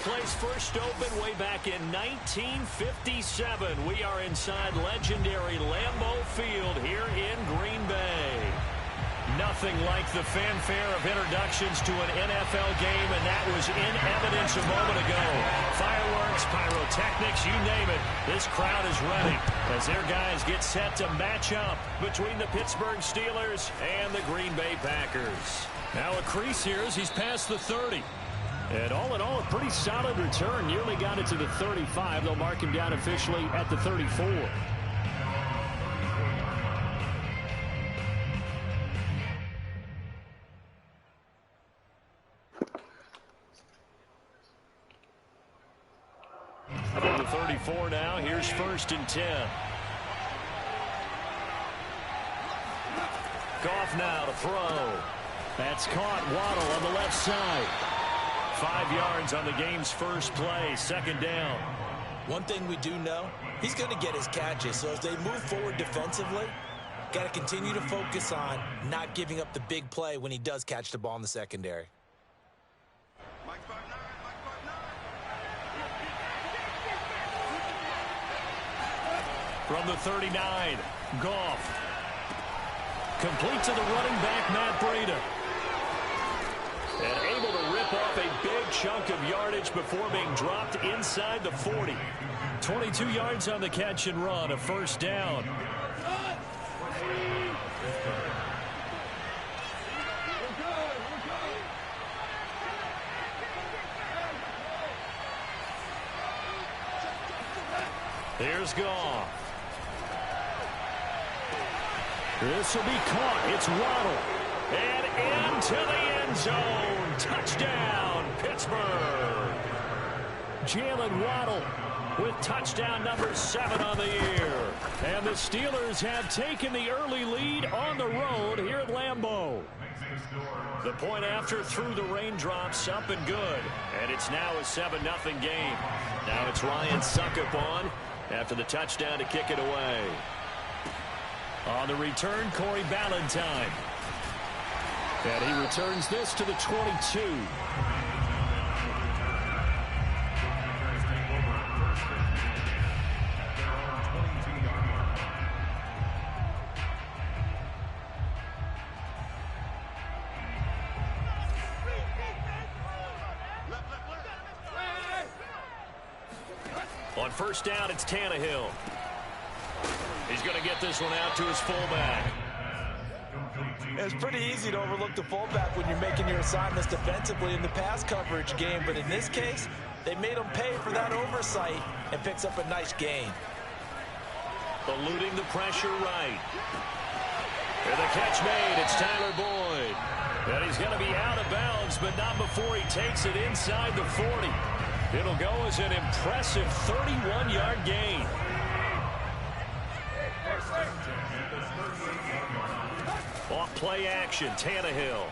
place first opened way back in 1957. We are inside legendary Lambeau Field here in Green Bay. Nothing like the fanfare of introductions to an NFL game, and that was in evidence a moment ago. Fireworks, pyrotechnics, you name it. This crowd is ready as their guys get set to match up between the Pittsburgh Steelers and the Green Bay Packers. Now a crease here as he's past the 30. And all in all, a pretty solid return. Nearly got it to the 35. They'll mark him down officially at the 34. From the 34 now, here's 1st and 10. Goff now to throw. That's caught. Waddle on the left side. 5 yards on the game's first play. 2nd down. One thing we do know, he's going to get his catches. So as they move forward defensively, got to continue to focus on not giving up the big play when he does catch the ball in the secondary. From the 39, Goff. Complete to the running back, Matt Breida. And able to rip off a big chunk of yardage before being dropped inside the 40. 22 yards on the catch and run, a 1st down. Here's Goff. This will be caught. It's Waddle. And into the end zone. Touchdown, Pittsburgh. Jalen Waddle with touchdown number 7 on the year. And the Steelers have taken the early lead on the road here at Lambeau. The point after through the raindrops, up and good. And it's now a 7-0 game. Now it's Ryan Succop on after the touchdown to kick it away. On the return, Corey Ballantyne. And he returns this to the 22. On 1st down, it's Tannehill. He's going to get this one out to his fullback. It's pretty easy to overlook the fullback when you're making your assignments defensively in the pass coverage game, but in this case, they made him pay for that oversight and picks up a nice gain. Eluding the pressure right. And the catch made. It's Tyler Boyd. And he's going to be out of bounds, but not before he takes it inside the 40. It'll go as an impressive 31-yard gain. Off play action, Tannehill.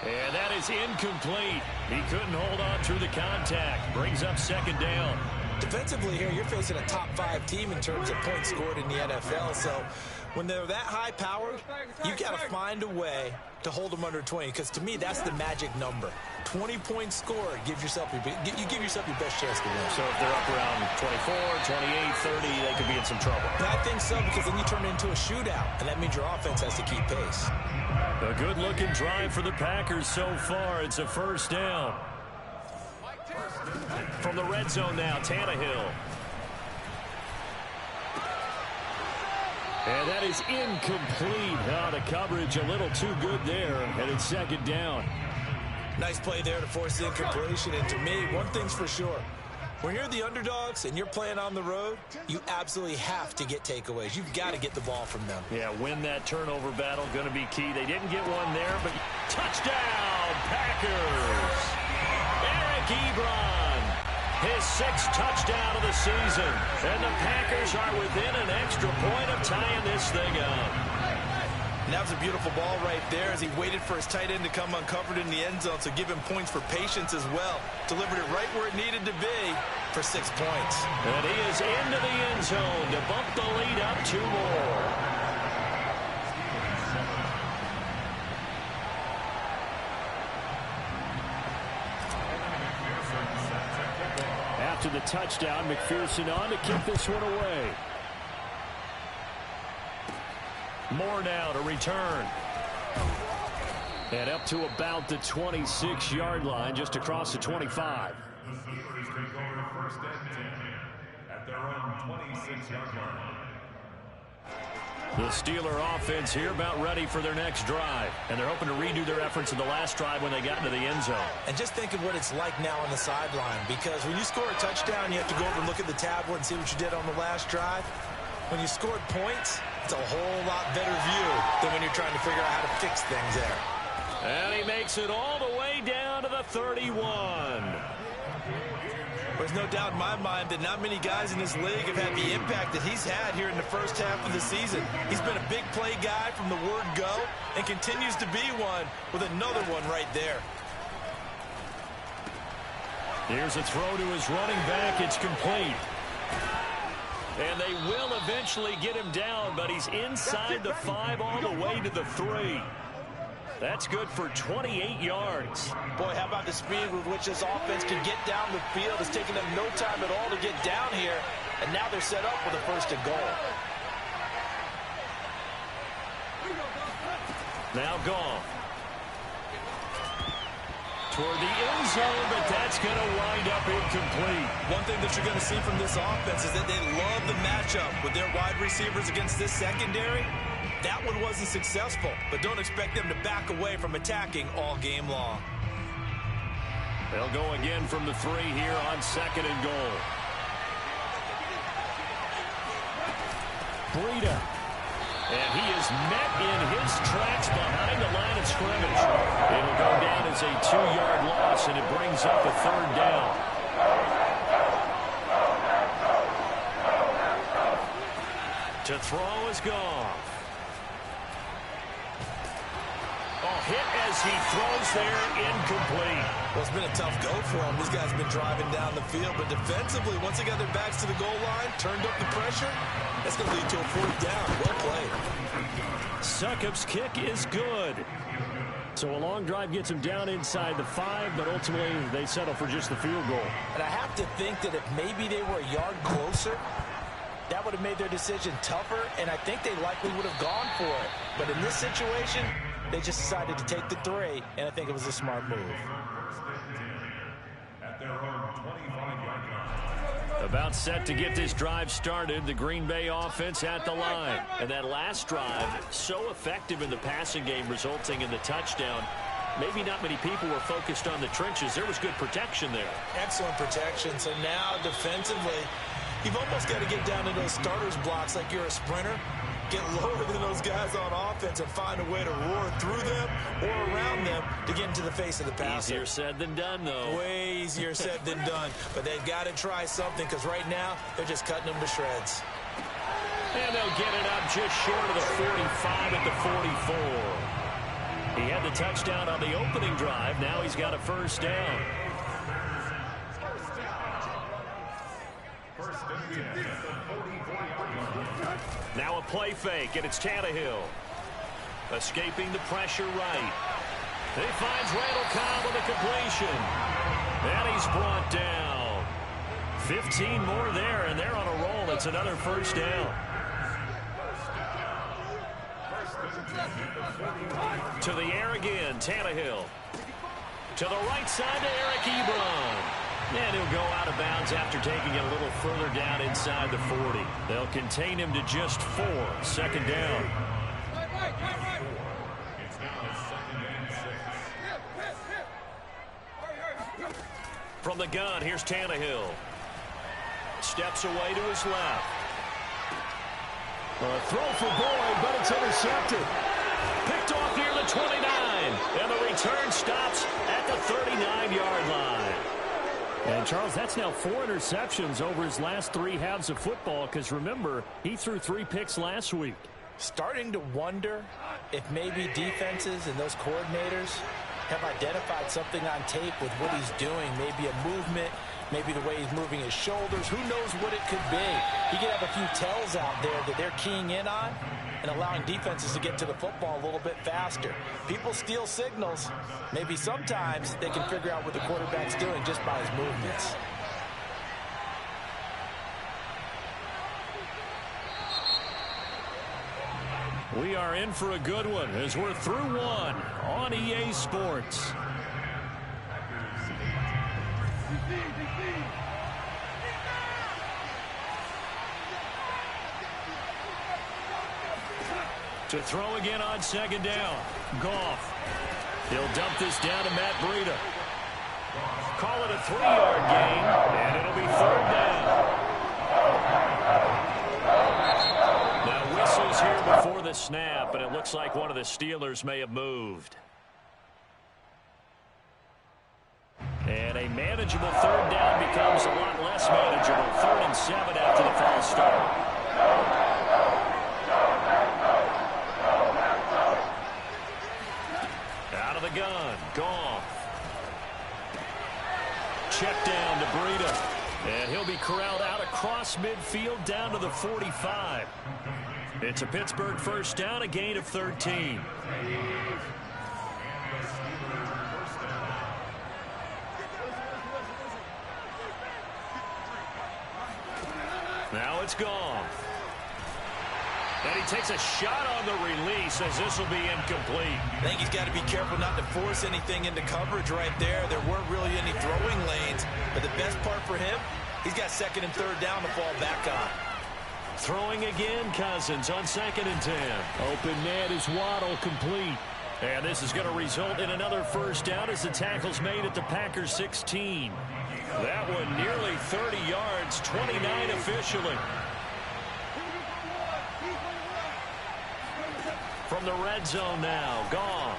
And that is incomplete. He couldn't hold on through the contact. Brings up 2nd down. Defensively here, you're facing a top 5 team in terms of points scored in the NFL. So when they're that high-powered, you've got to find a way to hold them under 20. Because to me, that's the magic number. 20 points scored gives yourself your best chance to win. So if they're up around 24, 28, 30, they could be in some trouble. I think so, because then you turn it into a shootout, and that means your offense has to keep pace. A good-looking drive for the Packers so far. It's a 1st down. From the red zone now, Tannehill. And that is incomplete. The coverage a little too good there, and it's 2nd down. Nice play there to force the incompletion. And to me, one thing's for sure. When you're the underdogs and you're playing on the road, you absolutely have to get takeaways. You've got to get the ball from them. Yeah, win that turnover battle. Going to be key. They didn't get one there, but touchdown, Packers. Eric Ebron, his 6th touchdown of the season. And the Packers are within an extra point of tying this thing up. And that was a beautiful ball right there as he waited for his tight end to come uncovered in the end zone, so give him points for patience as well. Delivered it right where it needed to be for 6 points. And he is into the end zone to bump the lead up 2 more. after the touchdown. McPherson on to kick this one away. Moore now to return. And up to about the 26-yard line, just across the 25. The Steelers take over first and 10 at their own 26-yard line. The Steeler offense here about ready for their next drive. And they're hoping to redo their efforts in the last drive when they got into the end zone. And just think of what it's like now on the sideline, because when you score a touchdown, you have to go over and look at the tablet and see what you did on the last drive. When you scored points, it's a whole lot better view than when you're trying to figure out how to fix things there. And he makes it all the way down to the 31. There's no doubt in my mind that not many guys in this league have had the impact that he's had here in the first half of the season. He's been a big play guy from the word go and continues to be one with another one right there. Here's a throw to his running back. It's complete. And they will eventually get him down, but he's inside the 5 all the way to the 3. That's good for 28 yards. Boy, how about the speed with which this offense can get down the field? It's taken them no time at all to get down here, and now they're set up for the first and goal. Now Goff. Toward the end zone, but that's going to wind up incomplete. One thing that you're going to see from this offense is that they love the matchup with their wide receivers against this secondary. That one wasn't successful, but don't expect them to back away from attacking all game long. They'll go again from the 3 here on 2nd and goal. Breida. And he is met in his tracks behind the line of scrimmage. It'll go down as a 2-yard loss, and it brings up a 3rd down. To throw is Goff. Hit as he throws there, incomplete. Well, it's been a tough go for him. These guys have been driving down the field, but defensively, once they got their backs to the goal line, turned up the pressure, that's going to lead to a 4th down. Well played. Succop's kick is good. So a long drive gets him down inside the 5, but ultimately they settle for just the field goal. And I have to think that if maybe they were a yard closer, that would have made their decision tougher, and I think they likely would have gone for it. But in this situation, they just decided to take the 3, and I think it was a smart move. At their own 25-yard line. About set to get this drive started, the Green Bay offense at the line. And that last drive, so effective in the passing game, resulting in the touchdown. Maybe not many people were focused on the trenches. There was good protection there. Excellent protection. So now, defensively, you've almost got to get down to those starters blocks like you're a sprinter. Get lower than those guys on offense and find a way to roar through them or around them to get into the face of the passer. Easier said than done, though. Way easier said than done. But they've got to try something, because right now they're just cutting them to shreds. And they'll get it up just short of the 45 at the 44. He had the touchdown on the opening drive. Now he's got a 1st down. Now a play fake, and it's Tannehill. Escaping the pressure right. He finds Randall Cobb with a completion. And he's brought down. 15 more there, and they're on a roll. It's another 1st down. To the air again, Tannehill. To the right side to Eric Ebron. And he'll go out of bounds after taking it a little further down inside the 40. They'll contain him to just 4. 2nd down. It's now 2nd and 6. From the gun, here's Tannehill. Steps away to his left. A throw for Boyd, but it's intercepted. Picked off near the 29. And the return stops at the 39-yard line. And, Charles, that's now 4 interceptions over his last 3 halves of football, because, remember, he threw 3 picks last week. Starting to wonder if maybe defenses and those coordinators have identified something on tape with what he's doing. Maybe a movement, maybe the way he's moving his shoulders. Who knows what it could be? He could have a few tells out there that they're keying in on and allowing defenses to get to the football a little bit faster. People steal signals. Maybe sometimes they can figure out what the quarterback's doing just by his movements. We are in for a good one as we're through one on EA Sports. To throw again on second down. Goff. He'll dump this down to Matt Breida. Call it a 3-yard gain, and it'll be third down. Now whistles here before the snap, and it looks like one of the Steelers may have moved. And a manageable third down becomes a lot less manageable. 3rd and 7 after the false start. Out of the gun, Goff. Check down to Breida. And he'll be corralled out across midfield down to the 45. It's a Pittsburgh first down, a gain of 13. Now it's Goff. And he takes a shot on the release as this will be incomplete. I think he's got to be careful not to force anything into coverage right there. There weren't really any throwing lanes. But the best part for him, he's got 2nd and 3rd down to fall back on. Throwing again, Cousins on 2nd and 10. Open man is Waddle, complete. And this is going to result in another first down as the tackle's made at the Packers 16. That one nearly 30 yards, 29 officially. From the red zone now, Goff.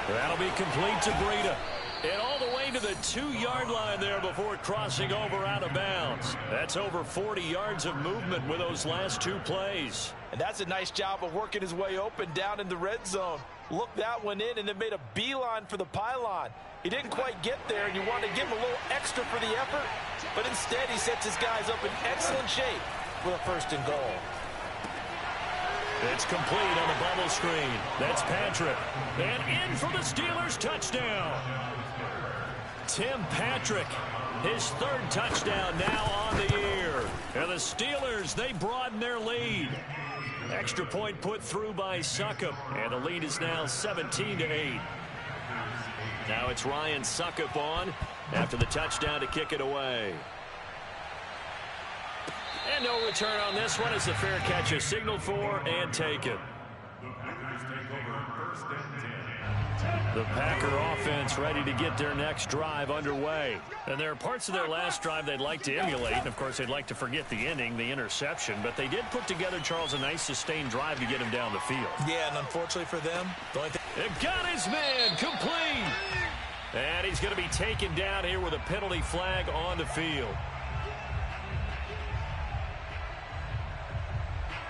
That'll be complete to Breida. And all the way to the 2-yard line there before crossing over out of bounds. That's over 40 yards of movement with those last 2 plays. And that's a nice job of working his way open down in the red zone. Looked that one in and then made a beeline for the pylon. He didn't quite get there, and you want to give him a little extra for the effort. But instead, he sets his guys up in excellent shape with a 1st and goal. It's complete on the bubble screen. That's Patrick. And in for the Steelers touchdown. Tim Patrick, his 3rd touchdown now on the year. And the Steelers, they broaden their lead. Extra point put through by Succop. And the lead is now 17-8. Now it's Ryan Succop on after the touchdown to kick it away. And no return on this one as the fair catch is signaled for and taken. The Packer offense ready to get their next drive underway. And there are parts of their last drive they'd like to emulate. And, of course, they'd like to forget the inning, the interception. But they did put together, Charles, a nice sustained drive to get him down the field. Yeah, and unfortunately for them, the only thing... It got his man complete. And he's going to be taken down here with a penalty flag on the field.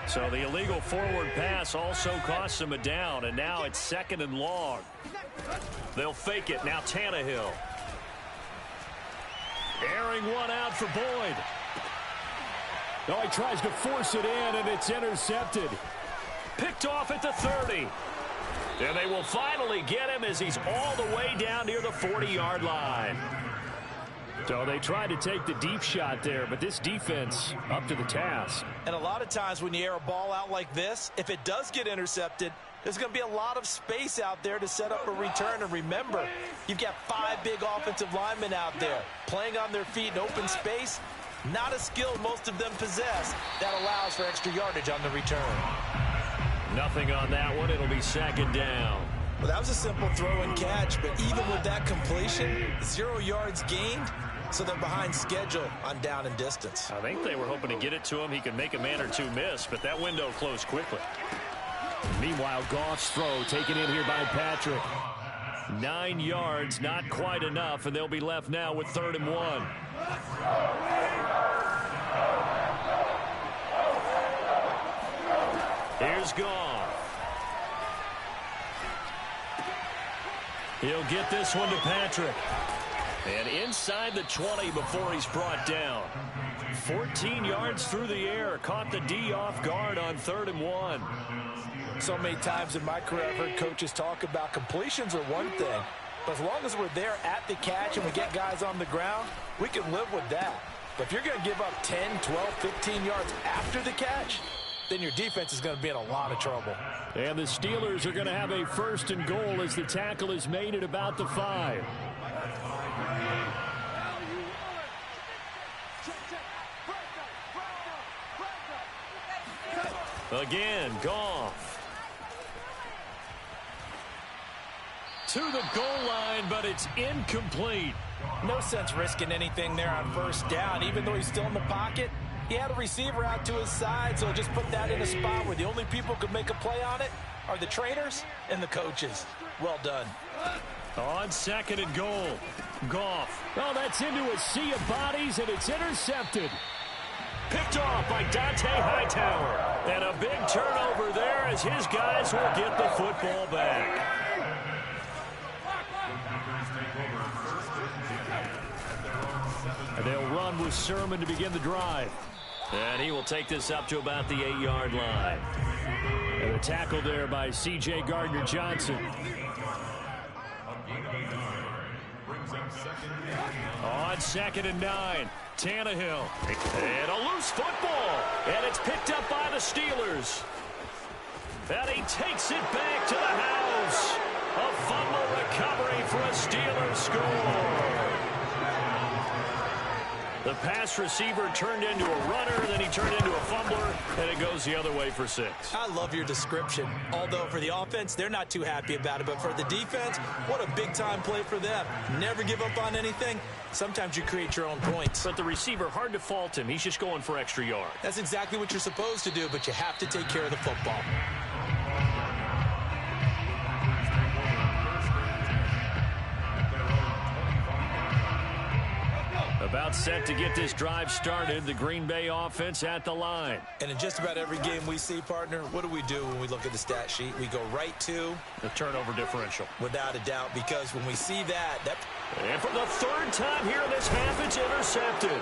So the illegal forward pass also costs him a down, and now it's 2nd and long. They'll fake it. Now Tannehill. Airing one out for Boyd. Oh, he tries to force it in, and it's intercepted. Picked off at the 30. And they will finally get him as he's all the way down near the 40-yard line. So they tried to take the deep shot there, but this defense up to the task. And a lot of times when you air a ball out like this, if it does get intercepted, there's going to be a lot of space out there to set up a return. And remember, you've got 5 big offensive linemen out there playing on their feet in open space. Not a skill most of them possess that allows for extra yardage on the return. Nothing on that one. It'll be 2nd down. Well, that was a simple throw and catch, but even with that completion, 0 yards gained. So they're behind schedule on down and distance. I think they were hoping to get it to him. He could make a man or 2 miss, but that window closed quickly. Meanwhile, Goff's throw taken in here by Patrick. 9 yards, not quite enough, and they'll be left now with 3rd and 1. Here's Goff. He'll get this one to Patrick. And inside the 20 before he's brought down. 14 yards through the air. Caught the D off guard on 3rd and 1. So many times in my career I've heard coaches talk about completions are one thing. But as long as we're there at the catch and we get guys on the ground, we can live with that. But if you're going to give up 10, 12, 15 yards after the catch, then your defense is going to be in a lot of trouble. And the Steelers are going to have a 1st and goal as the tackle is made at about the 5. Again, Goff. To the goal line, but it's incomplete. No sense risking anything there on 1st down. Even though he's still in the pocket, he had a receiver out to his side, so just put that in a spot where the only people who could make a play on it are the trainers and the coaches. Well done. On 2nd and goal, Goff. Oh, that's into a sea of bodies, and it's intercepted. Picked off by Dante Hightower. And a big turnover there as his guys will get the football back. And they'll run with Sermon to begin the drive. And he will take this up to about the 8-yard line. And a tackle there by C.J. Gardner-Johnson. On 2nd and 9, Tannehill. And a loose football. And it's picked up by the Steelers. And he takes it back to the house. A fumble recovery for a Steelers score. The pass receiver turned into a runner, then he turned into a fumbler, and it goes the other way for 6. I love your description. Although for the offense, they're not too happy about it. But for the defense, what a big-time play for them. Never give up on anything. Sometimes you create your own points. But the receiver, hard to fault him. He's just going for extra yards. That's exactly what you're supposed to do, but you have to take care of the football. About set to get this drive started, the Green Bay offense at the line. And in just about every game we see, partner, what do we do when we look at the stat sheet? We go right to the turnover differential. Without a doubt, because when we see that... And for the 3rd time here in this half, it's intercepted.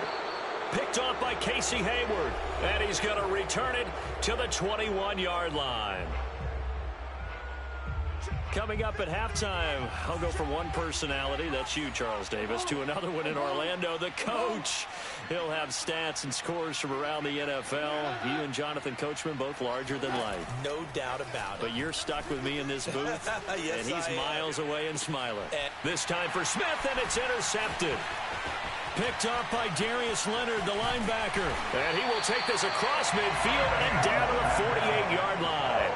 Picked off by Casey Hayward. And he's going to return it to the 21-yard line. Coming up at halftime, I'll go from one personality, that's you, Charles Davis, to another one in Orlando, the coach. He'll have stats and scores from around the NFL. You and Jonathan Coachman, both larger than life. No doubt about it. But you're stuck with me in this booth, yes, and he's miles away and smiling. This time for Smith, and it's intercepted. Picked off by Darius Leonard, the linebacker. And he will take this across midfield and down to the 48-yard line.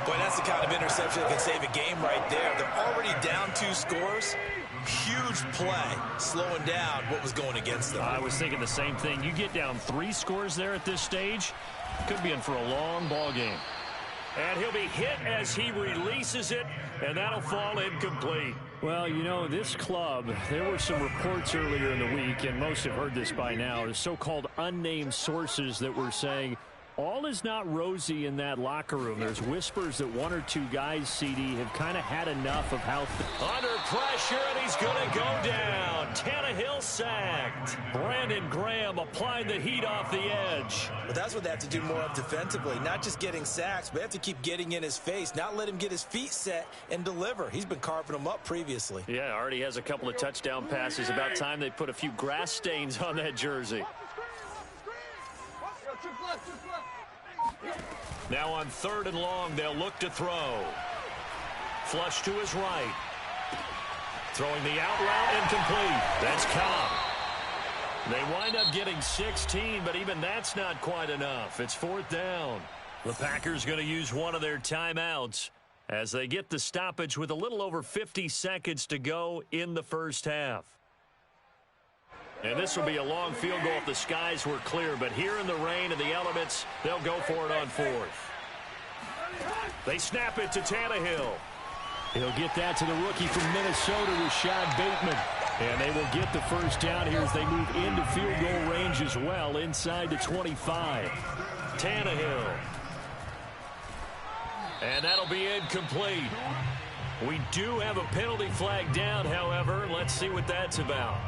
Boy, that's the kind of interception that can save a game right there. They're already down 2 scores. Huge play, slowing down what was going against them. I was thinking the same thing. You get down 3 scores there at this stage, could be in for a long ball game. And he'll be hit as he releases it, and that'll fall incomplete. Well, you know, this club, there were some reports earlier in the week, and most have heard this by now, the so-called unnamed sources that were saying, all is not rosy in that locker room. There's whispers that 1 or 2 guys, CD, have kind of had enough of how... Under pressure, and he's going to go down. Tannehill sacked. Brandon Graham applied the heat off the edge. But that's what they have to do more of defensively. Not just getting sacks, but they have to keep getting in his face. Not let him get his feet set and deliver. He's been carving them up previously. Yeah, already has a couple of touchdown passes. About time they put a few grass stains on that jersey. Now on 3rd and long, they'll look to throw. Flush to his right. Throwing the out route, incomplete. That's Cobb. They wind up getting 16, but even that's not quite enough. It's 4th down. The Packers going to use one of their timeouts as they get the stoppage with a little over 50 seconds to go in the first half. And this will be a long field goal if the skies were clear. But here in the rain and the elements, they'll go for it on 4th. They snap it to Tannehill. He'll get that to the rookie from Minnesota, Rashad Bateman. And they will get the first down here as they move into field goal range as well, inside the 25. Tannehill. And that'll be incomplete. We do have a penalty flag down, however. Let's see what that's about.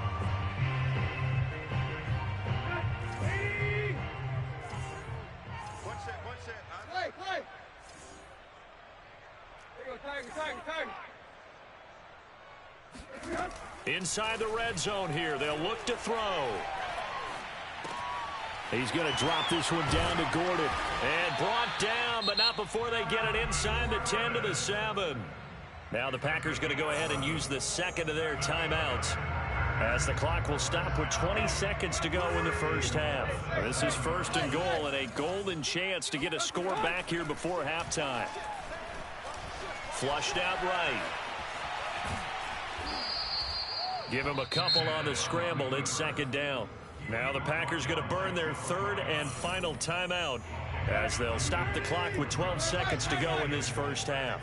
Inside the red zone here. They'll look to throw. He's going to drop this one down to Gordon. And brought down, but not before they get it inside the 10 to the 7. Now the Packers going to go ahead and use the second of their timeouts, as the clock will stop with 20 seconds to go in the first half. This is 1st and goal, and a golden chance to get a score back here before halftime. Flushed out right. Give him a couple on the scramble. It's 2nd down. Now the Packers going to burn their 3rd and final timeout, as they'll stop the clock with 12 seconds to go in this first half.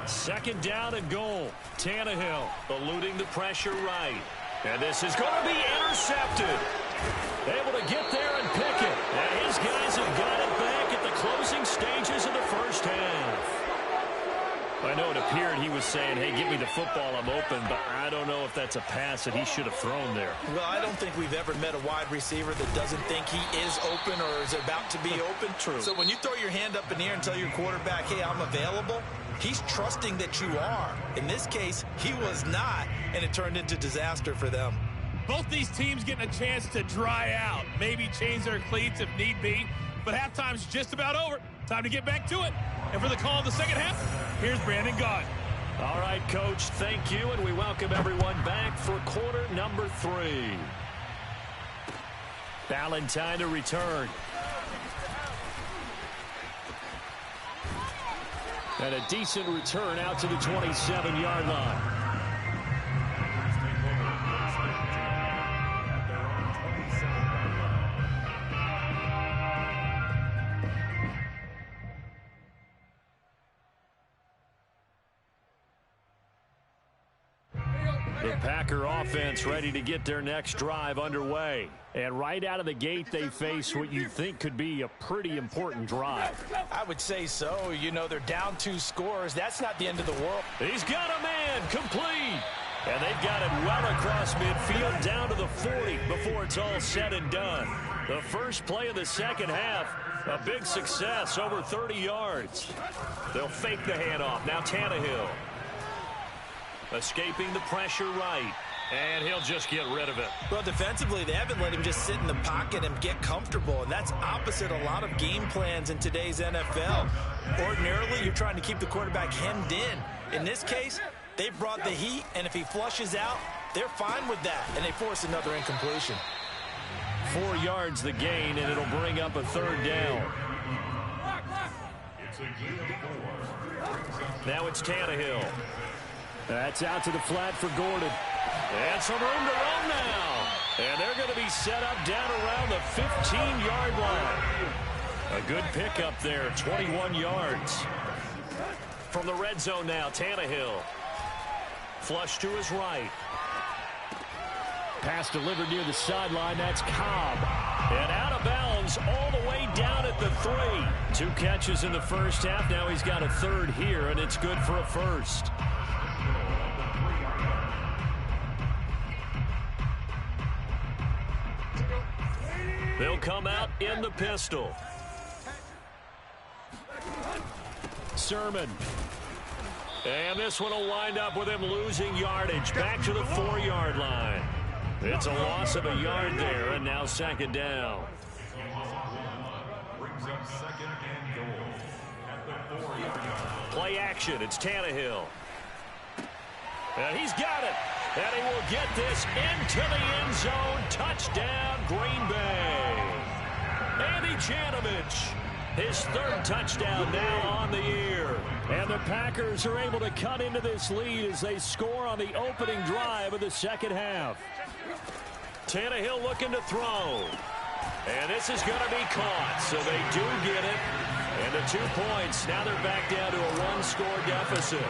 2nd down and goal. Tannehill eluding the pressure right. And this is going to be intercepted. Able to get there and pick it. And his guys have got it back at the closing stages of the first half. I know it appeared he was saying, hey, give me the football, I'm open, but I don't know if that's a pass that he should have thrown there. Well, I don't think we've ever met a wide receiver that doesn't think he is open or is about to be open. True. So when you throw your hand up in the air and tell your quarterback, hey, I'm available, he's trusting that you are. In this case, he was not, and it turned into disaster for them. Both these teams getting a chance to dry out, maybe change their cleats if need be, but halftime's just about over. Time to get back to it. And for the call of the second half, here's Brandon Gaudin. All right, Coach, thank you, and we welcome everyone back for quarter number 3. Valentine to return. And a decent return out to the 27-yard line. The Packer offense ready to get their next drive underway. And right out of the gate, they face what you think could be a pretty important drive. I would say so. You know, they're down 2 scores. That's not the end of the world. He's got a man complete. And they've got it well across midfield down to the 40 before it's all said and done. The first play of the second half, a big success, over 30 yards. They'll fake the handoff. Now Tannehill. Escaping the pressure right. And he'll just get rid of it. Well, defensively, they haven't let him just sit in the pocket and get comfortable, and that's opposite a lot of game plans in today's NFL. Ordinarily, you're trying to keep the quarterback hemmed in. In this case, they brought the heat, and if he flushes out, they're fine with that, and they force another incompletion. 4 yards the gain, and it'll bring up a 3rd down. Now it's Tannehill. That's out to the flat for Gordon. And some room to run now. And they're going to be set up down around the 15-yard line. A good pickup there, 21 yards. From the red zone now, Tannehill. Flush to his right. Pass delivered near the sideline. That's Cobb. And out of bounds all the way down at the 3. 2 catches in the first half. Now he's got a 3rd here, and it's good for a 1st. They'll come out in the pistol. Sermon. And this one will wind up with him losing yardage. Back to the 4-yard line. It's a loss of a yard there, and now 2nd down. Play action. It's Tannehill. And he's got it. And he will get this into the end zone. Touchdown, Green Bay. Andy Janovich, his 3rd touchdown now on the year. And the Packers are able to cut into this lead as they score on the opening drive of the second half. Tannehill looking to throw. And this is going to be caught, so they do get it. And the 2 points, now they're back down to a 1-score deficit.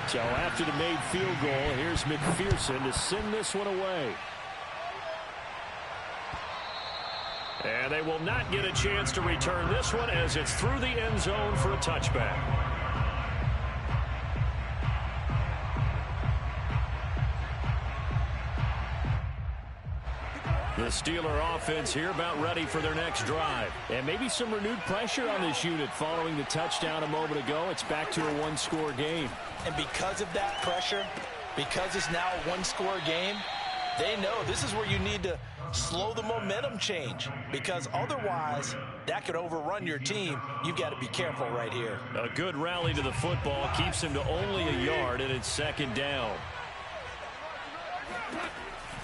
So after the made field goal, here's McPherson to send this one away. And they will not get a chance to return this one as it's through the end zone for a touchback. The Steeler offense here about ready for their next drive. And maybe some renewed pressure on this unit following the touchdown a moment ago. It's back to a 1-score game. And because of that pressure, because it's now a 1-score game, They know this is where you need to slow the momentum change, because otherwise that could overrun your team. You've got to be careful right here. A good rally to the football keeps him to only a yard, and it's second down.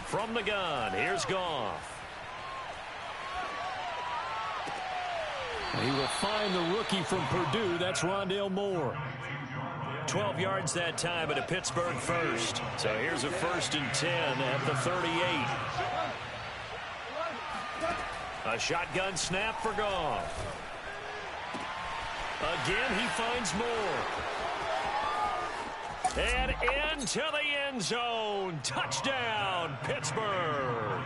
From the gun, here's Goff. He will find the rookie from Purdue. That's Rondale Moore. 12 yards that time, and a Pittsburgh first. So here's a 1st and 10 at the 38. A shotgun snap for Goff. Again, he finds Moore. And into the end zone. Touchdown, Pittsburgh.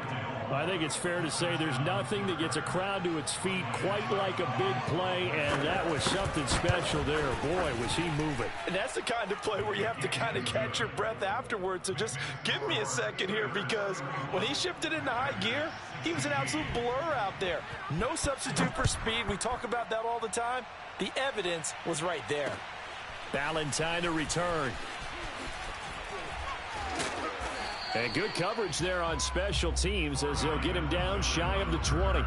I think it's fair to say there's nothing that gets a crowd to its feet quite like a big play, and that was something special there. Boy, was he moving. And that's the kind of play where you have to kind of catch your breath afterwards. So just give me a second here, because when he shifted into high gear, he was an absolute blur out there. No substitute for speed. We talk about that all the time. The evidence was right there. Valentine to return. And good coverage there on special teams as they'll get him down shy of the 20.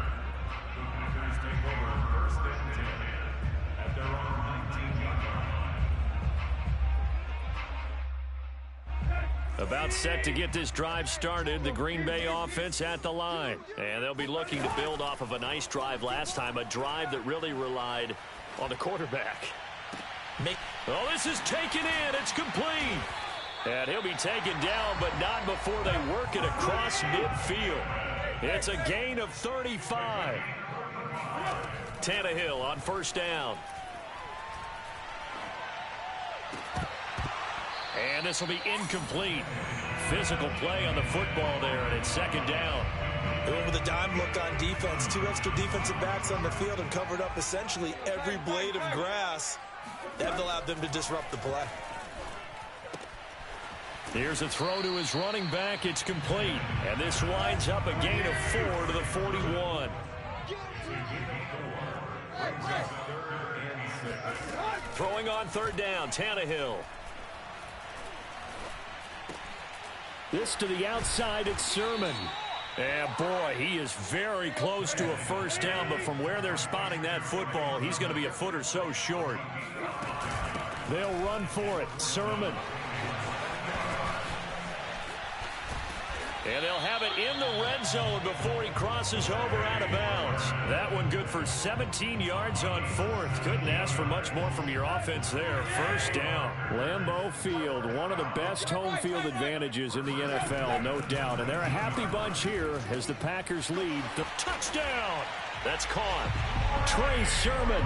About set to get this drive started, the Green Bay offense at the line. And they'll be looking to build off of a nice drive last time, a drive that really relied on the quarterback. Oh, this is taken in. It's complete. And he'll be taken down, but not before they work it across midfield. It's a gain of 35. Tannehill on 1st down. And this will be incomplete. Physical play on the football there, and it's 2nd down. They went with a dime look on defense. 2 extra defensive backs on the field and covered up essentially every blade of grass. That allowed them to disrupt the play. Here's a throw to his running back. It's complete. And this winds up a gain of 4 to the 41. Throwing on 3rd down, Tannehill. This to the outside, it's Sermon. And boy, he is very close to a 1st down, but from where they're spotting that football, he's going to be a foot or so short. They'll run for it. Sermon. And they'll have it in the red zone before he crosses over out of bounds. That one good for 17 yards on 4th. Couldn't ask for much more from your offense there. 1st down. Lambeau Field, one of the best home field advantages in the NFL, no doubt. And they're a happy bunch here as the Packers lead. The touchdown. That's caught. Trey Sermon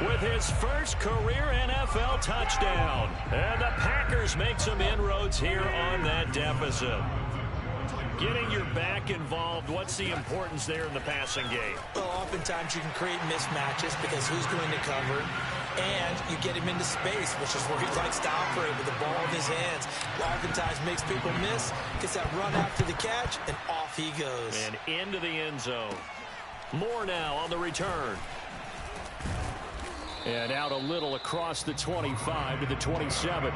with his first career NFL touchdown. And the Packers make some inroads here on that deficit. Getting your back involved, what's the importance there in the passing game? Well, oftentimes you can create mismatches because who's going to cover, and you get him into space, which is where he likes to operate with the ball in his hands. Oftentimes makes people miss, gets that run after the catch, and off he goes. And into the end zone. More now on the return. And out a little across the 25 to the 27.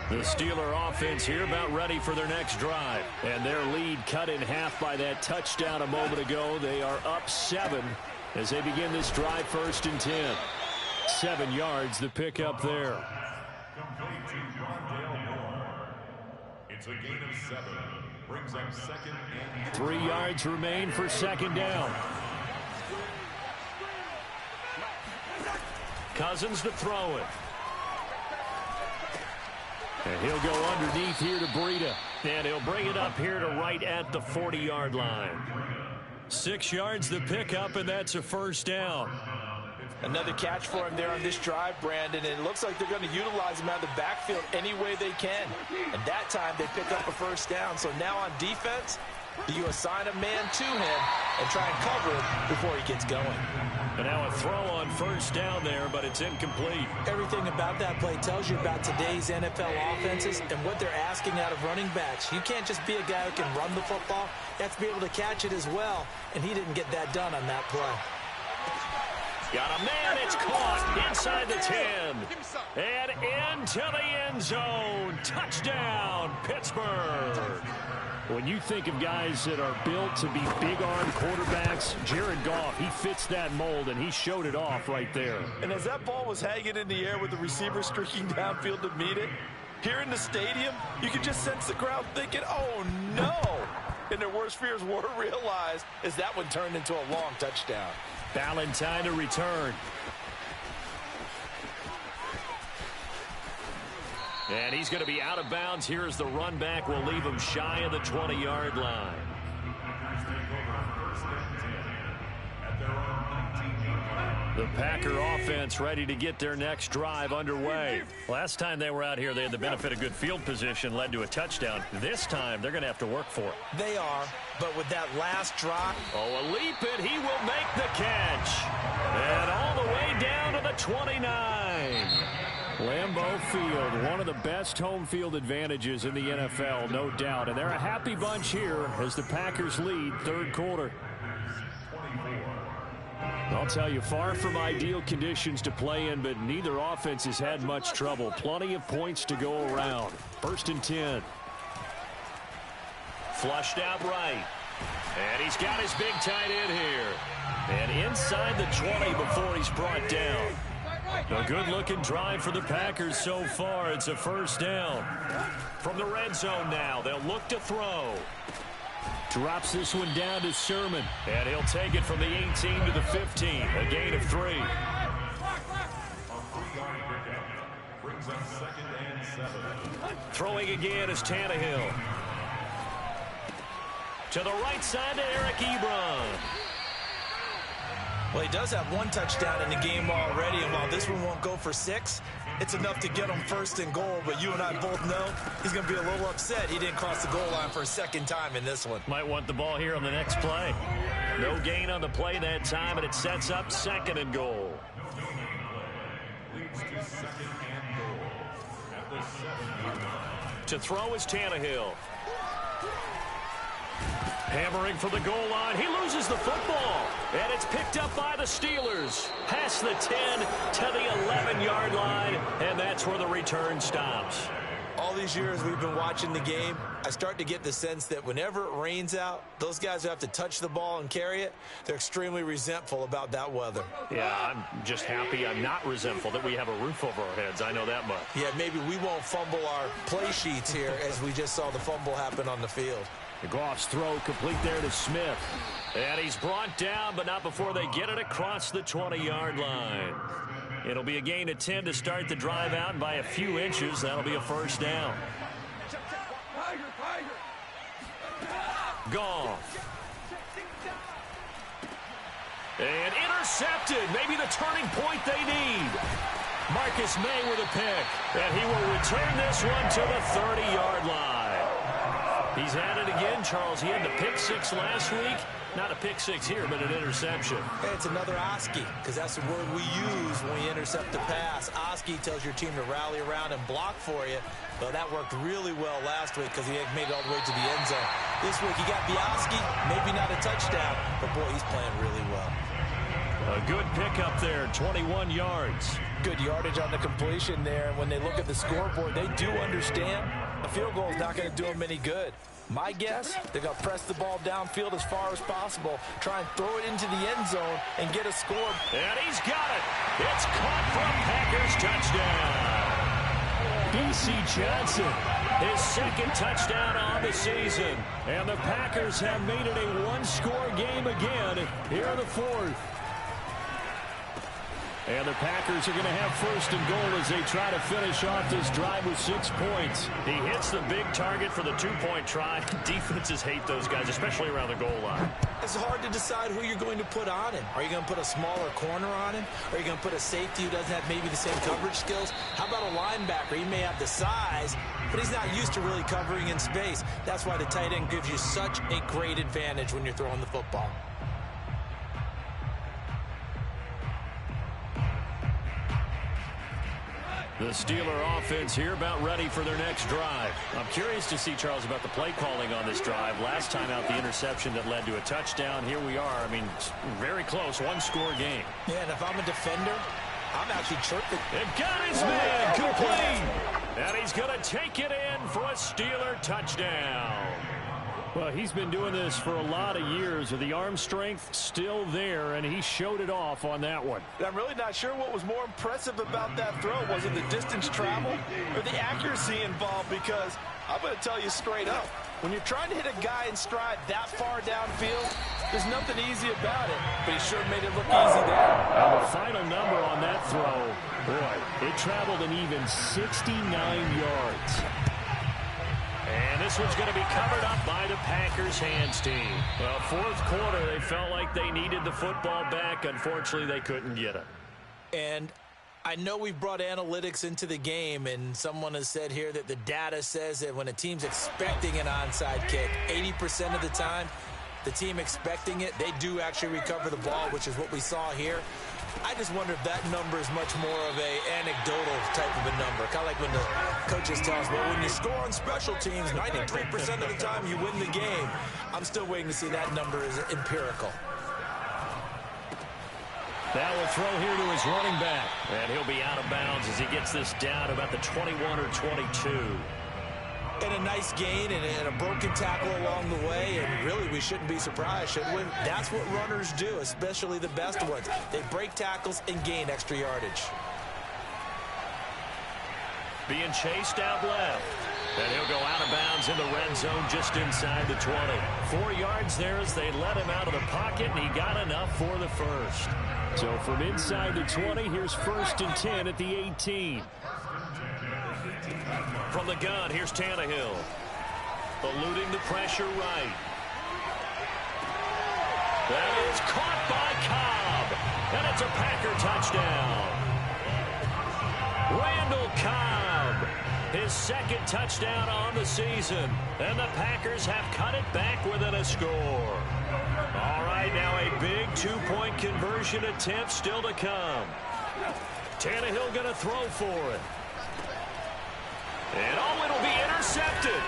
The Steeler offense here about ready for their next drive. And their lead cut in half by that touchdown a moment ago. They are up 7 as they begin this drive 1st and 10. 7 yards the pick up there. Complete to Rondale Moore. It's a gain of 7. Brings up 2nd and 3 yards remain for 2nd down. Cousins to throw it. And he'll go underneath here to Breida. And he'll bring it up here to right at the 40-yard line. 6 yards the pickup, and that's a 1st down. Another catch for him there on this drive, Brandon, and it looks like they're going to utilize him out of the backfield any way they can. And that time they pick up a 1st down. So now on defense, do you assign a man to him and try and cover him before he gets going? And now a throw on 1st down there, but it's incomplete. Everything about that play tells you about today's NFL offenses and what they're asking out of running backs. You can't just be a guy who can run the football. You have to be able to catch it as well, and he didn't get that done on that play. Got a man, it's caught inside the 10. And into the end zone. Touchdown, Pittsburgh. When you think of guys that are built to be big-arm quarterbacks, Jared Goff, he fits that mold, and he showed it off right there. And as that ball was hanging in the air with the receiver streaking downfield to meet it, here in the stadium, you could just sense the crowd thinking, oh, no. And their worst fears were realized as that one turned into a long touchdown. Valentine to return. And he's going to be out of bounds. Here's the run back. We'll leave him shy of the 20-yard line. The Packer offense ready to get their next drive underway. Last time they were out here, they had the benefit of good field position, led to a touchdown. This time, they're going to have to work for it. They are, but with that last drive. Oh, a leap, and he will make the catch. And all the way down to the 29. Lambeau Field, one of the best home field advantages in the NFL, no doubt. And they're a happy bunch here as the Packers lead third quarter. I'll tell you, far from ideal conditions to play in, but neither offense has had much trouble. Plenty of points to go around. 1st and 10. Flushed out right. And he's got his big tight end here. And inside the 20 before he's brought down. A good-looking drive for the Packers so far. It's a first down. From the red zone now, they'll look to throw. Drops this one down to Sermon. And he'll take it from the 18 to the 15. A gain of 3. Throwing again is Tannehill. To the right side to Eric Ebron. Well, he does have one touchdown in the game already, and while this one won't go for 6, it's enough to get him 1st and goal. But you and I both know he's going to be a little upset he didn't cross the goal line for a second time in this one. Might want the ball here on the next play. No gain on the play that time, and it sets up 2nd and goal. To throw is Tannehill. Hammering for the goal line. He loses the football. And it's picked up by the Steelers. Past the 10 to the 11-yard line. And that's where the return stops. All these years we've been watching the game, I start to get the sense that whenever it rains out, those guys who have to touch the ball and carry it, they're extremely resentful about that weather. Yeah, I'm just happy I'm not resentful that we have a roof over our heads. I know that much. Yeah, maybe we won't fumble our play sheets here as we just saw the fumble happen on the field. Goff's throw complete there to Smith. And he's brought down, but not before they get it across the 20-yard line. It'll be a gain of 10 to start the drive out, and by a few inches, that'll be a first down. Goff. And intercepted. Maybe the turning point they need. Marcus May with a pick. And he will return this one to the 30-yard line. He's had it again, Charles. He had the pick 6 last week. Not a pick 6 here, but an interception. Hey, it's another Oski, because that's the word we use when we intercept the pass. Oski tells your team to rally around and block for you. Well, that worked really well last week because he had made it all the way to the end zone. This week, he got Oski, maybe not a touchdown, but boy, he's playing really well. A good pickup there, 21 yards. Good yardage on the completion there. And when they look at the scoreboard, they do understand a field goal is not going to do them any good. My guess, they're going to press the ball downfield as far as possible, try and throw it into the end zone and get a score. And he's got it. It's caught from Packers touchdown. B.C. Johnson, his 2nd touchdown on the season. And the Packers have made it a one-score game again here in the 4th. And the Packers are going to have 1st and goal as they try to finish off this drive with 6 points. He hits the big target for the 2-point try. Defenses hate those guys, especially around the goal line. It's hard to decide who you're going to put on him. Are you going to put a smaller corner on him? Are you going to put a safety who doesn't have maybe the same coverage skills? How about a linebacker? He may have the size, but he's not used to really covering in space. That's why the tight end gives you such a great advantage when you're throwing the football. The Steeler offense here about ready for their next drive. I'm curious to see, Charles, about the play calling on this drive. Last time out, the interception that led to a touchdown. Here we are. I mean, very close, one-score game. Yeah, and if I'm a defender, I'm actually chirping. It got his man complete. And he's going to take it in for a Steeler touchdown. Well, he's been doing this for a lot of years with the arm strength still there, and he showed it off on that one. I'm really not sure what was more impressive about that throw. Was it the distance traveled or the accuracy involved? Because I'm going to tell you straight up, when you're trying to hit a guy in stride that far downfield, there's nothing easy about it. But he sure made it look easy there. And the final number on that throw, boy, it traveled an even 69 yards. And this one's going to be covered up by the Packers hands team. Well, fourth quarter, they felt like they needed the football back. Unfortunately, they couldn't get it. And I know we've brought analytics into the game, and someone has said here that the data says that when a team's expecting an onside kick, 80% of the time, the team expecting it, they do actually recover the ball, which is what we saw here. I just wonder if that number is much more of a anecdotal type of a number. Kind of like when the coaches tell us, well, when you score on special teams, 93% of the time you win the game. I'm still waiting to see that number is empirical. That will throw here to his running back. And he'll be out of bounds as he gets this down about the 21 or 22. And a nice gain and a broken tackle along the way, and really we shouldn't be surprised, should we? That's what runners do, especially the best ones. They break tackles and gain extra yardage. Being chased out left. And he'll go out of bounds in the red zone just inside the 20. 4 yards there as they let him out of the pocket, and he got enough for the first. So from inside the 20, here's 1st and 10 at the 18. From the gun, here's Tannehill. Eluding the pressure right. That is caught by Cobb. And it's a Packer touchdown. Randall Cobb, his 2nd touchdown on the season. And the Packers have cut it back within a score. All right, now a big 2-point conversion attempt still to come. Tannehill going to throw for it. And oh, it'll be intercepted.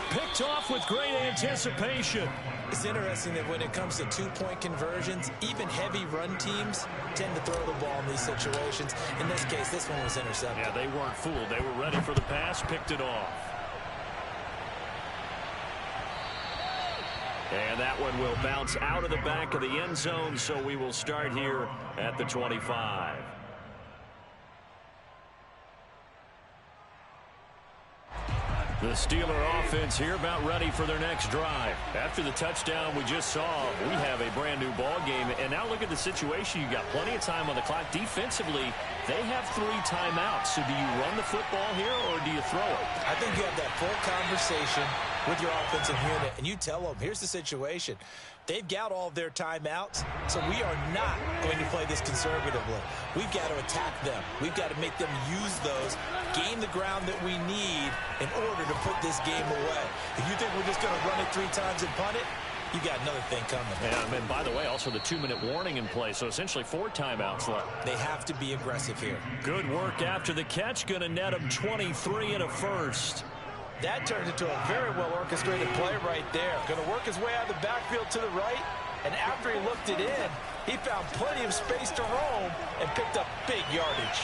Picked off with great anticipation. It's interesting that when it comes to 2-point conversions, even heavy run teams tend to throw the ball in these situations. In this case, this one was intercepted. Yeah, they weren't fooled. They were ready for the pass, picked it off. And that one will bounce out of the back of the end zone, so we will start here at the 25. The Steeler offense here about ready for their next drive. After the touchdown we just saw, we have a brand new ball game. And now look at the situation. You got plenty of time on the clock. Defensively, they have 3 timeouts. So do you run the football here or do you throw it? I think you have that full conversation with your offensive unit, and you tell them, here's the situation. They've got all of their timeouts, so we are not going to play this conservatively. We've got to attack them. We've got to make them use those, gain the ground that we need in order to put this game away. If you think we're just going to run it 3 times and punt it, you got another thing coming. And by the way, also the 2-minute warning in play, so essentially 4 timeouts left. They have to be aggressive here. Good work after the catch, going to net them 23 and a first. That turned into a very well-orchestrated play right there. Going to work his way out of the backfield to the right, and after he looked it in, he found plenty of space to roam and picked up big yardage.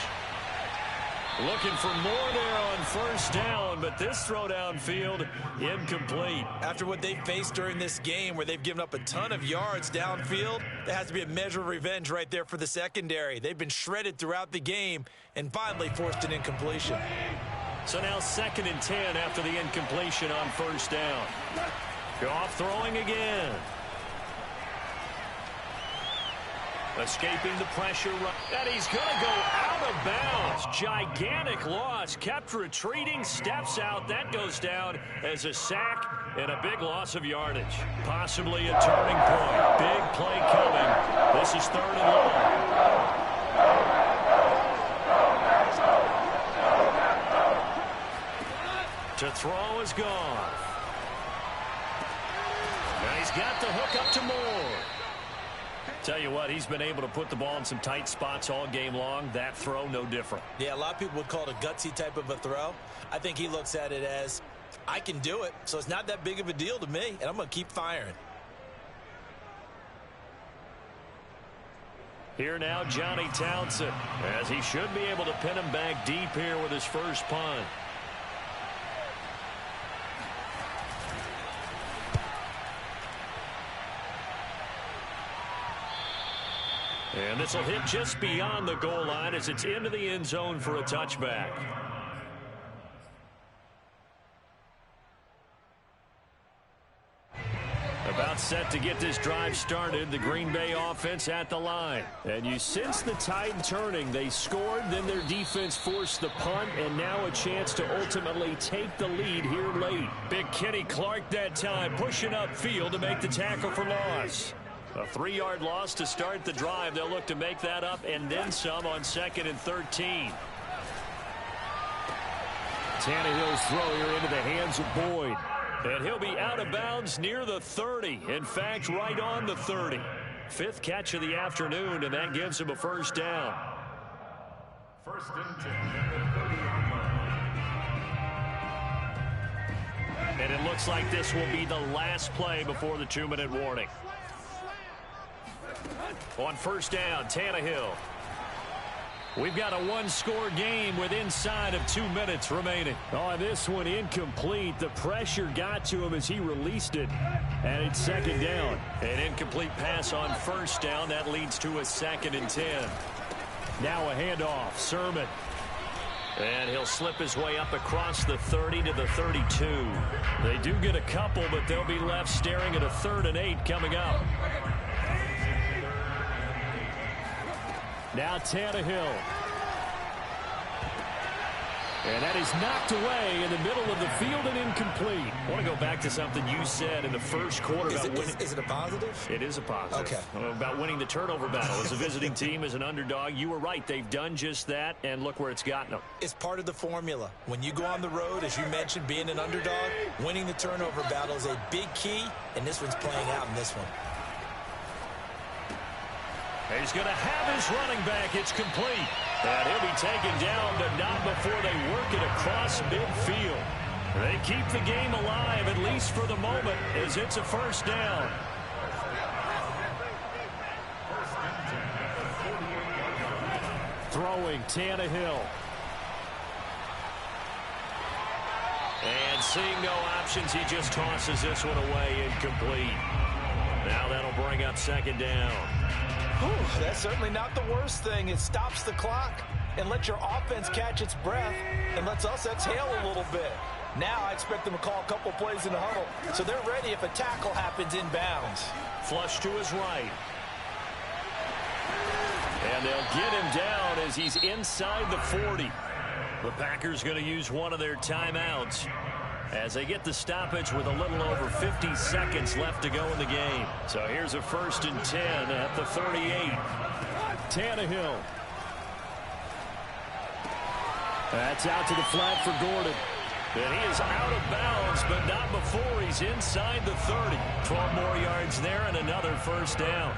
Looking for more there on 1st down, but this throw downfield incomplete. After what they faced during this game where they've given up a ton of yards downfield, there has to be a measure of revenge right there for the secondary. They've been shredded throughout the game and finally forced an incompletion. So now 2nd and 10 after the incompletion on 1st down. Goff throwing again. Escaping the pressure. And he's going to go out of bounds. Gigantic loss. Kept retreating. Steps out. That goes down as a sack and a big loss of yardage. Possibly a turning point. Big play coming. This is 3rd and long. To throw is gone. Now he's got the hook up to Moore. Tell you what, he's been able to put the ball in some tight spots all game long. That throw, no different. Yeah, a lot of people would call it a gutsy type of a throw. I think he looks at it as, I can do it, so it's not that big of a deal to me, and I'm going to keep firing. Here now, Johnny Townsend, as he should be able to pin him back deep here with his first punt. And this will hit just beyond the goal line as it's into the end zone for a touchback. About set to get this drive started. The Green Bay offense at the line. And you sense the tide turning. They scored, then their defense forced the punt, and now a chance to ultimately take the lead here late. Big Kenny Clark that time, pushing upfield to make the tackle for loss. A 3-yard loss to start the drive. They'll look to make that up and then some on 2nd and 13. Tannehill's throw here into the hands of Boyd. And he'll be out of bounds near the 30. In fact, right on the 30. 5th catch of the afternoon, and that gives him a first down. First and 10 at the 30-yard line. And it looks like this will be the last play before the 2-minute warning. On first down, Tannehill. We've got a 1-score game with inside of 2 minutes remaining. Oh, this one incomplete. The pressure got to him as he released it. And it's 2nd down. An incomplete pass on first down. That leads to a 2nd and 10. Now a handoff. Sermon. And he'll slip his way up across the 30 to the 32. They do get a couple, but they'll be left staring at a 3rd and 8 coming up. Now Tannehill. And that is knocked away in the middle of the field and incomplete. I want to go back to something you said in the first quarter about winning. Is it a positive? It is a positive. Okay. About winning the turnover battle. As a visiting team, as an underdog, you were right. They've done just that, and look where it's gotten them. It's part of the formula. When you go on the road, as you mentioned, being an underdog, winning the turnover battle is a big key, and this one's playing out in this one. He's going to have his running back. It's complete. And he'll be taken down, but not before they work it across midfield. They keep the game alive, at least for the moment, as it's a first down. Throwing Tannehill. And seeing no options, he just tosses this one away, incomplete. Now that'll bring up 2nd down. Whew, that's certainly not the worst thing. It stops the clock and lets your offense catch its breath and lets us exhale a little bit. Now I expect them to call a couple plays in the huddle, so they're ready if a tackle happens inbounds. Flush to his right. And they'll get him down as he's inside the 40. The Packers going to use one of their timeouts as they get the stoppage with a little over 50 seconds left to go in the game. So here's a 1st and 10 at the 38. Tannehill. That's out to the flat for Gordon. And he is out of bounds, but not before he's inside the 30. 12 more yards there and another first down.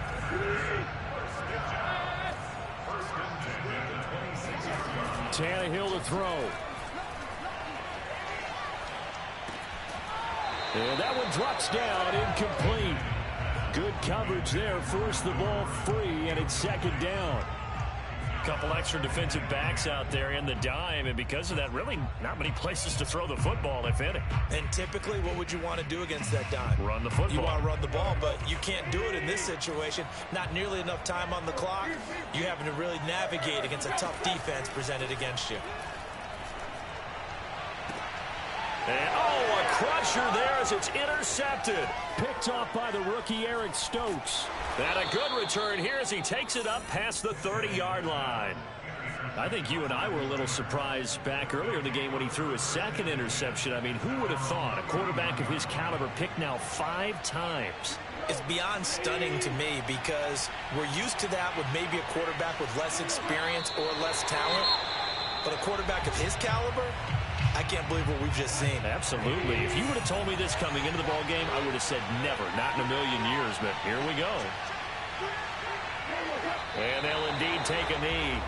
Tannehill to throw. And that one drops down, incomplete. Good coverage there, forced the ball free, and it's 2nd down. A couple extra defensive backs out there in the dime, and because of that, really not many places to throw the football, if any. And typically, what would you want to do against that dime? Run the football. You want to run the ball, but you can't do it in this situation. Not nearly enough time on the clock. You having to really navigate against a tough defense presented against you. And, a crusher there as it's intercepted. Picked off by the rookie Eric Stokes. And a good return here as he takes it up past the 30-yard line. I think you and I were a little surprised back earlier in the game when he threw his 2nd interception. I mean, who would have thought a quarterback of his caliber picked now 5 times? It's beyond stunning to me because we're used to that with maybe a quarterback with less experience or less talent. But a quarterback of his caliber, I can't believe what we've just seen. Absolutely. If you would have told me this coming into the ball game, I would have said never, not in a million years. But here we go. And they'll indeed take a knee.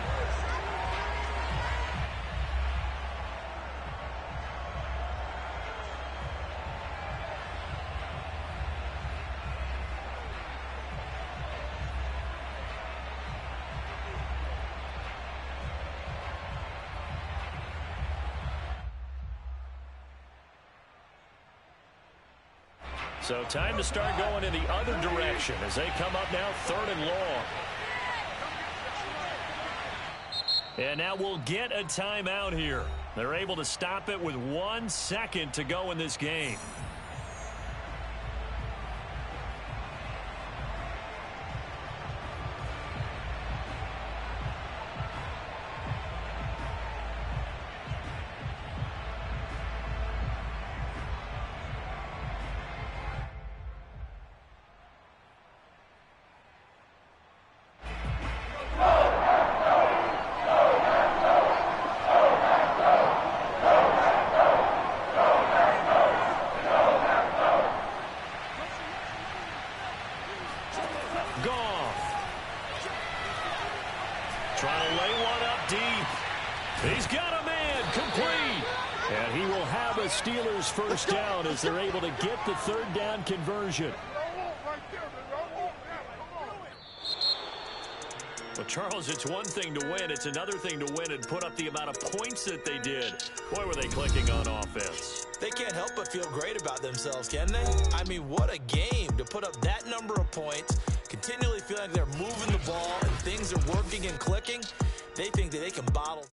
So time to start going in the other direction as they come up now 3rd and long. And now we'll get a timeout here. They're able to stop it with 1 second to go in this game. Trying to lay one up deep. He's got a man complete. And he will have a Steelers first down as they're able to get the 3rd down conversion. Well, Charles, it's one thing to win. It's another thing to win and put up the amount of points that they did. Boy, were they clicking on offense. They can't help but feel great about themselves, can they? I mean, what a game to put up that number of points, continually feeling like they're moving the ball and things are working and clicking. They think that they can bottle.